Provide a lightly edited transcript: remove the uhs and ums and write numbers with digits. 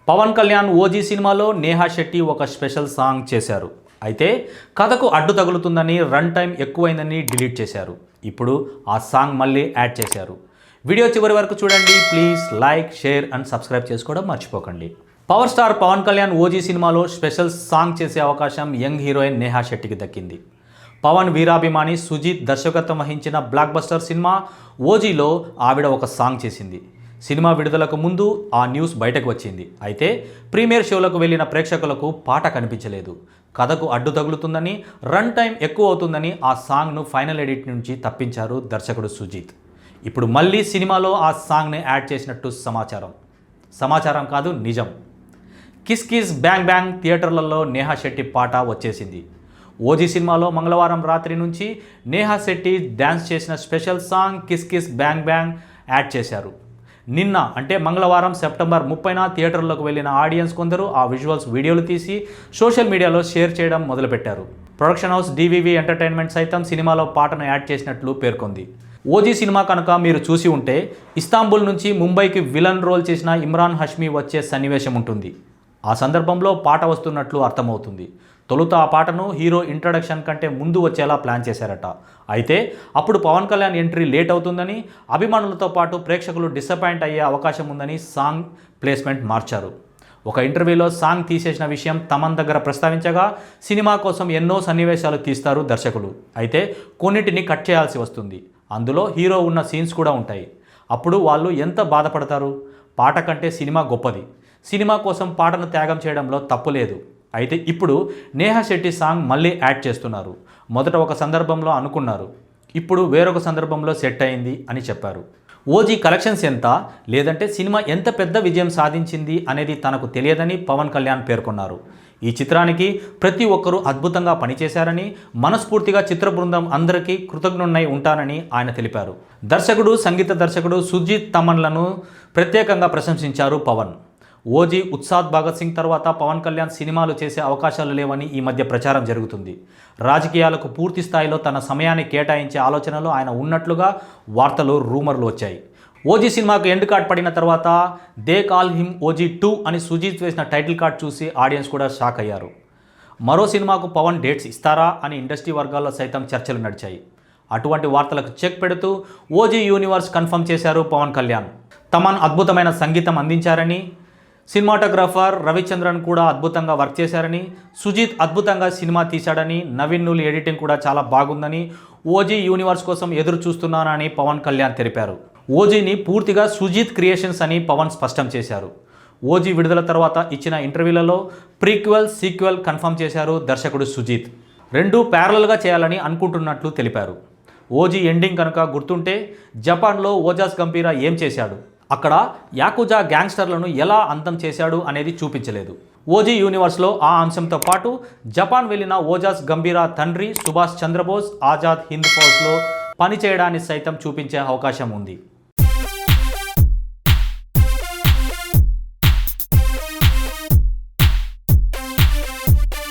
Pawan Kalyan OG సినిమాలో నేహా శెట్టి ఒక special song చేశారు. అయితే కథకు అడ్డు తగులుతుందని, రన్ టైం ఎక్కువైందని డిలీట్ చేశారు. ఇప్పుడు ఆ సాంగ్ మళ్ళీ యాడ్ చేశారు. వీడియో చివరి వరకు చూడండి. Please like, share and subscribe చేసుకోవడం మర్చిపోకండి. Power star Pawan Kalyan OG సినిమాలో స్పెషల్ సాంగ్ చేసే అవకాశం యంగ్ హీరోయిన్ నేహా శెట్టికి దక్కింది. పవన్ వీరాభిమాని సుజీత్ దర్శకత్వం వహించిన బ్లాక్ బస్టర్ సినిమా ఓజీలో ఆవిడ ఒక సాంగ్ చేసింది. సినిమా విడుదలకు ముందు ఆ న్యూస్ బయటకు వచ్చింది. అయితే ప్రీమియర్ షోలకు వెళ్ళిన ప్రేక్షకులకు పాట కనిపించలేదు. కథకు అడ్డు తగులుతుందని, రన్ టైం ఎక్కువ అవుతుందని ఆ సాంగ్ను ఫైనల్ ఎడిట్ నుంచి తప్పించారు దర్శకుడు సుజీత్. ఇప్పుడు మళ్ళీ సినిమాలో ఆ సాంగ్ని యాడ్ చేసినట్టు సమాచారం కాదు, నిజం. కిస్ కిస్ బ్యాంగ్ బ్యాంగ్ థియేటర్లలో నేహా శెట్టి పాట వచ్చేసింది. ఓజీ సినిమాలో మంగళవారం రాత్రి నుంచి నేహా శెట్టి డ్యాన్స్ చేసిన special song kiss kiss bang bang add చేశారు. నిన్న అంటే మంగళవారం సెప్టెంబర్ 30న థియేటర్లోకి వెళ్ళిన ఆడియన్స్ కొందరు ఆ విజువల్స్ వీడియోలు తీసి సోషల్ మీడియాలో షేర్ చేయడం మొదలుపెట్టారు. ప్రొడక్షన్ హౌస్ డివివి ఎంటర్టైన్మెంట్ సైతం సినిమాలో పాటను యాడ్ చేసినట్లు పేర్కొంది. ఓజీ సినిమా కనుక మీరు చూసి ఉంటే ఇస్తాంబుల్ నుంచి ముంబైకి విలన్ రోల్ చేసిన ఇమ్రాన్ హష్మీ వచ్చే సన్నివేశం ఉంటుంది. ఆ సందర్భంలో పాట వస్తున్నట్లు అర్థమవుతుంది. తొలుత ఆ పాటను హీరో ఇంట్రడక్షన్ కంటే ముందు వచ్చేలా ప్లాన్ చేశారట. అయితే అప్పుడు పవన్ కళ్యాణ్ ఎంట్రీ లేట్ అవుతుందని, అభిమానులతో పాటు ప్రేక్షకులు డిసప్పాయింట్ అయ్యే అవకాశం ఉందని సాంగ్ ప్లేస్మెంట్ మార్చారు. ఒక ఇంటర్వ్యూలో సాంగ్ తీసేసిన విషయం తమన్ దగ్గర ప్రస్తావించగా, సినిమా కోసం ఎన్నో సన్నివేశాలు తీస్తారు దర్శకులు. అయితే కొన్నిటిని కట్ చేయాల్సి వస్తుంది. అందులో హీరో ఉన్న సీన్స్ కూడా ఉంటాయి. అప్పుడు వాళ్ళు ఎంత బాధపడతారు? పాట కంటే సినిమా గొప్పది. సినిమా కోసం పాటను త్యాగం చేయడంలో తప్పు లేదు. అయితే ఇప్పుడు నేహా శెట్టి సాంగ్ మళ్ళీ యాడ్ చేస్తున్నారు. మొదట ఒక సందర్భంలో అనుకున్నారు, ఇప్పుడు వేరొక సందర్భంలో సెట్ అయింది అని చెప్పారు. ఓజీ కలెక్షన్స్ ఎంత, లేదంటే సినిమా ఎంత పెద్ద విజయం సాధించింది అనేది తనకు తెలియదని పవన్ కళ్యాణ్ పేర్కొన్నారు. ఈ చిత్రానికి ప్రతి ఒక్కరూ అద్భుతంగా పనిచేశారని, మనస్ఫూర్తిగా చిత్ర బృందం అందరికీ కృతజ్ఞున్నై ఉంటానని ఆయన తెలిపారు. దర్శకుడు, సంగీత దర్శకుడు సుజీత్ తమన్లను ప్రత్యేకంగా ప్రశంసించారు పవన్. ఓజీ, ఉత్సాద్ భగత్ సింగ్ తర్వాత పవన్ కళ్యాణ్ సినిమాలు చేసే అవకాశాలు లేవని ఈ మధ్య ప్రచారం జరుగుతుంది. రాజకీయాలకు పూర్తి స్థాయిలో తన సమయాన్ని కేటాయించే ఆలోచనలో ఆయన ఉన్నట్లుగా వార్తలు, రూమర్లు వచ్చాయి. ఓజీ సినిమాకు ఎండ్ కార్డ్ పడిన తర్వాత దే కాల్ హిమ్ ఓజీ 2 అని సుజీత్ వేసిన టైటిల్ కార్డ్ చూసి ఆడియన్స్ కూడా షాక్ అయ్యారు. మరో సినిమాకు పవన్ డేట్స్ ఇస్తారా అని ఇండస్ట్రీ వర్గాల్లో సైతం చర్చలు నడిచాయి. అటువంటి వార్తలకు చెక్ పెడుతూ ఓజీ యూనివర్స్ కన్ఫర్మ్ చేశారు పవన్ కళ్యాణ్. తమన్ అద్భుతమైన సంగీతం అందించారని, సినిమాటోగ్రాఫర్ రవిచంద్రన్ కూడా అద్భుతంగా వర్క్ చేశారని, సుజీత్ అద్భుతంగా సినిమా తీశాడని, నవీన్ నూలి ఎడిటింగ్ కూడా చాలా బాగుందని, ఓజీ యూనివర్స్ కోసం ఎదురు చూస్తున్నానని పవన్ కళ్యాణ్ తెలిపారు. ఓజీని పూర్తిగా సుజీత్ క్రియేషన్స్ అని పవన్ స్పష్టం చేశారు. ఓజీ విడుదల తర్వాత ఇచ్చిన ఇంటర్వ్యూలలో ప్రీక్వెల్, సీక్వెల్ కన్ఫర్మ్ చేశారు దర్శకుడు సుజీత్. రెండూ ప్యారలల్గా చేయాలని అనుకుంటున్నట్లు తెలిపారు. ఓజీ ఎండింగ్ కనుక గుర్తుంటే, జపాన్లో ఓజాస్ గంభీరా ఏం చేశాడు, అక్కడ యాకుజా గ్యాంగ్స్టర్లను ఎలా అంతం చేశాడు అనేది చూపించలేదు. ఓజీ యూనివర్స్లో ఆ అంశంతో పాటు జపాన్ వెళ్ళిన ఓజాస్ గంభీరా తండ్రి సుభాష్ చంద్రబోస్ ఆజాద్ హింద్ ఫౌజ్లో పనిచేయడాన్ని సైతం చూపించే అవకాశం ఉంది.